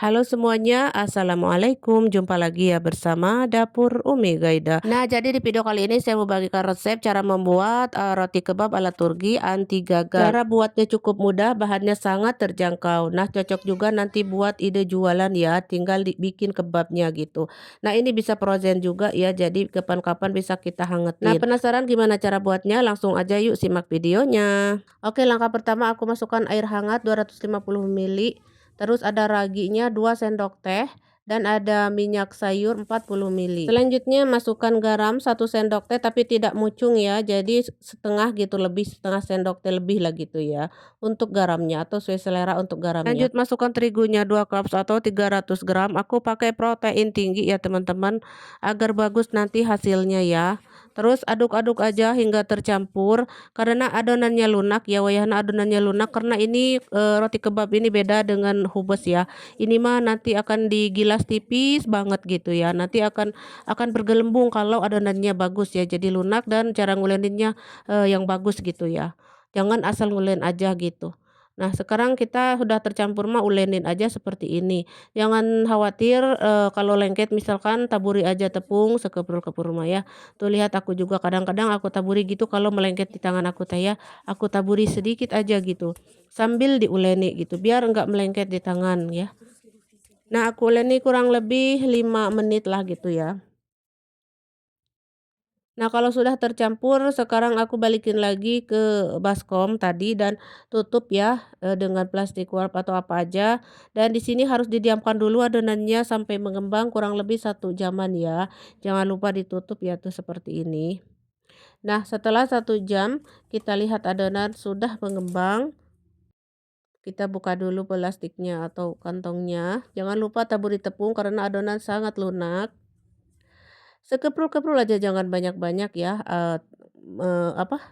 Halo semuanya, assalamualaikum. Jumpa lagi ya bersama Dapur Umi Gaida. Nah, jadi di video kali ini saya mau bagikan resep cara membuat roti kebab ala Turki anti gagal. Cara buatnya cukup mudah, bahannya sangat terjangkau. Nah, cocok juga nanti buat ide jualan ya, tinggal dibikin kebabnya gitu. Nah, ini bisa frozen juga ya, jadi kapan-kapan bisa kita hangetin. Nah, penasaran gimana cara buatnya? Langsung aja yuk simak videonya. Oke, langkah pertama aku masukkan air hangat 250 ml. Terus ada raginya 2 sendok teh dan ada minyak sayur 40 ml. Selanjutnya masukkan garam 1 sendok teh tapi tidak mucung ya. Jadi setengah gitu, lebih setengah sendok teh lebih lah gitu ya untuk garamnya atau sesuai selera untuk garamnya. Lanjut masukkan terigunya 2 cups atau 300 gram. Aku pakai protein tinggi ya teman-teman agar bagus nanti hasilnya ya. Terus aduk-aduk aja hingga tercampur karena adonannya lunak ya, wayahna adonannya lunak karena ini roti kebab ini beda dengan hubes ya. Ini mah nanti akan digilas tipis banget gitu ya. Nanti akan bergelembung kalau adonannya bagus ya. Jadi lunak dan cara nguleninnya yang bagus gitu ya. Jangan asal ngulen aja gitu. Nah, sekarang kita sudah tercampur mah ulenin aja seperti ini. Jangan khawatir kalau lengket misalkan taburi aja tepung sekepul-kepul mah ya. Tuh lihat aku juga kadang-kadang aku taburi gitu kalau melengket di tangan aku teh ya, aku taburi sedikit aja gitu, sambil diuleni gitu biar enggak melengket di tangan ya. Nah, aku uleni kurang lebih 5 menit lah gitu ya. Nah, kalau sudah tercampur sekarang aku balikin lagi ke baskom tadi dan tutup ya dengan plastik wrap atau apa aja. Dan di sini harus didiamkan dulu adonannya sampai mengembang kurang lebih 1 jaman ya. Jangan lupa ditutup ya tuh seperti ini. Nah, setelah 1 jam kita lihat adonan sudah mengembang. Kita buka dulu plastiknya atau kantongnya. Jangan lupa taburi tepung karena adonan sangat lunak. Sekeprul-keprul aja jangan banyak-banyak ya,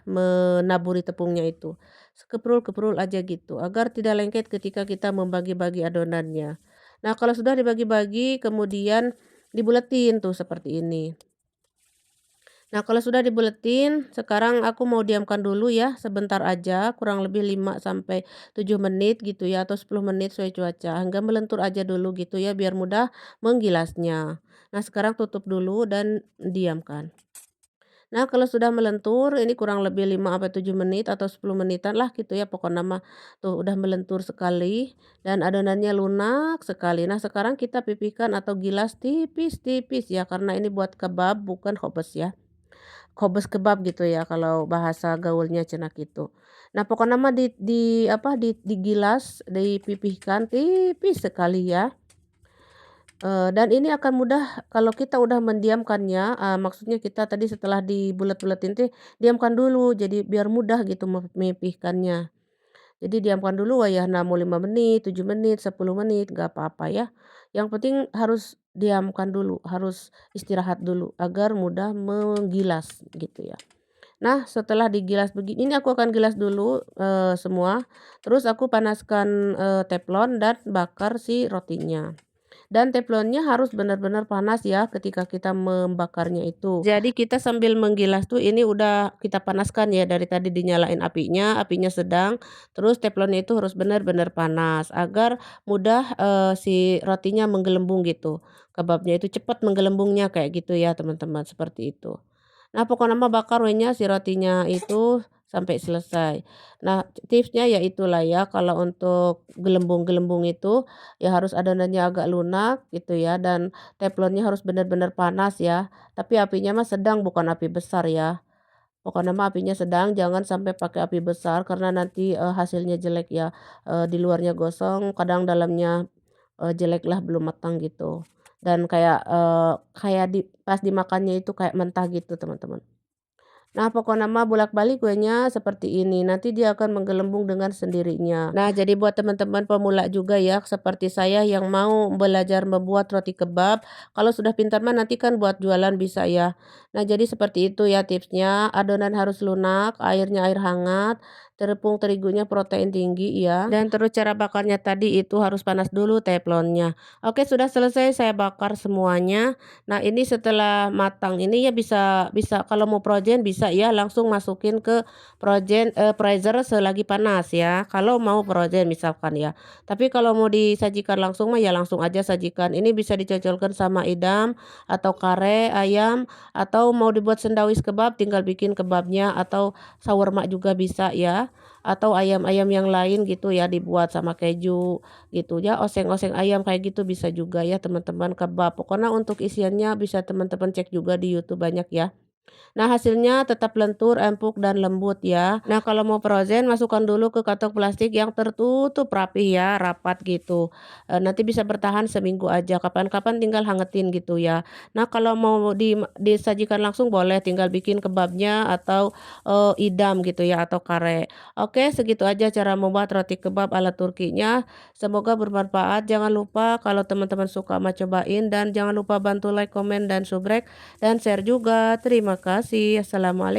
menaburi tepungnya itu. Sekeprul-keprul aja gitu agar tidak lengket ketika kita membagi-bagi adonannya. Nah, kalau sudah dibagi-bagi kemudian dibuletin tuh seperti ini. Nah, kalau sudah dibuletin, sekarang aku mau diamkan dulu ya, sebentar aja, kurang lebih 5 sampai 7 menit gitu ya, atau 10 menit sesuai cuaca, hingga melentur aja dulu gitu ya, biar mudah menggilasnya. Nah, sekarang tutup dulu dan diamkan. Nah, kalau sudah melentur, ini kurang lebih 5 sampai 7 menit atau 10 menitan lah gitu ya, pokoknya mah tuh udah melentur sekali dan adonannya lunak sekali. Nah, sekarang kita pipihkan atau gilas tipis-tipis ya, karena ini buat kebab bukan khobes ya. Khobes kebab gitu ya kalau bahasa gaulnya cenah gitu. Nah, pokoknya mah di apa, digilas, dipipihkan tipis sekali ya, dan ini akan mudah kalau kita udah mendiamkannya, maksudnya kita tadi setelah dibulet-buletin teh diamkan dulu jadi biar mudah gitu memipihkannya. Jadi diamkan dulu wayahna mau 5 menit, 7 menit, 10 menit, nggak apa-apa ya. Yang penting harus diamkan dulu, harus istirahat dulu agar mudah menggilas gitu ya. Nah, setelah digilas begini ini aku akan gilas dulu, semua, terus aku panaskan, teflon dan bakar si rotinya. Dan teflonnya harus benar-benar panas ya ketika kita membakarnya itu. Jadi kita sambil menggilas tuh ini udah kita panaskan ya dari tadi dinyalain apinya sedang, terus teflonnya itu harus benar-benar panas agar mudah, si rotinya menggelembung gitu. Kebabnya itu cepat menggelembungnya kayak gitu ya teman-teman, seperti itu. Nah, pokoknya mah bakar we nya si rotinya itu sampai selesai. Nah, tipsnya ya itulah ya, kalau untuk gelembung-gelembung itu, ya harus adonannya agak lunak gitu ya, dan teflonnya harus benar-benar panas ya, tapi apinya mah sedang bukan api besar ya. Pokoknya mah apinya sedang, jangan sampai pakai api besar karena nanti, hasilnya jelek ya, di luarnya gosong, kadang dalamnya, jelek lah, belum matang gitu. Dan kayak pas dimakannya itu kayak mentah gitu teman-teman. Nah, pokoknya mah bolak-balik kuenya seperti ini, nanti dia akan menggelembung dengan sendirinya. Nah, jadi buat teman-teman pemula juga ya, seperti saya yang mau belajar membuat roti kebab, kalau sudah pintar mah nanti kan buat jualan bisa ya. Nah, jadi seperti itu ya tipsnya, adonan harus lunak, airnya air hangat, tepung terigunya protein tinggi ya. Dan terus cara bakarnya tadi itu harus panas dulu teflonnya. Oke, sudah selesai saya bakar semuanya. Nah, ini setelah matang ini ya bisa bisa kalau mau frozen bisa ya langsung masukin ke freezer selagi panas ya, kalau mau frozen misalkan ya. Tapi kalau mau disajikan langsung mah ya langsung aja sajikan. Ini bisa dicocolkan sama idam atau kare ayam, atau mau dibuat sendawis kebab tinggal bikin kebabnya, atau shawarma juga bisa ya, atau ayam-ayam yang lain gitu ya dibuat sama keju gitu ya, oseng-oseng ayam kayak gitu bisa juga ya teman-teman kebab. Pokoknya untuk isiannya bisa teman-teman cek juga di YouTube banyak ya. Nah, hasilnya tetap lentur, empuk, dan lembut ya. Nah, kalau mau frozen masukkan dulu ke kantong plastik yang tertutup rapih ya, rapat gitu. Nanti bisa bertahan seminggu aja, kapan-kapan tinggal hangetin gitu ya. Nah, kalau mau disajikan langsung boleh, tinggal bikin kebabnya atau, idam gitu ya atau kare. Oke, segitu aja cara membuat roti kebab ala Turkinya. Semoga bermanfaat. Jangan lupa kalau teman-teman suka mah cobain, dan jangan lupa bantu like, komen, dan subrek dan share juga. Terima kasih. Assalamualaikum.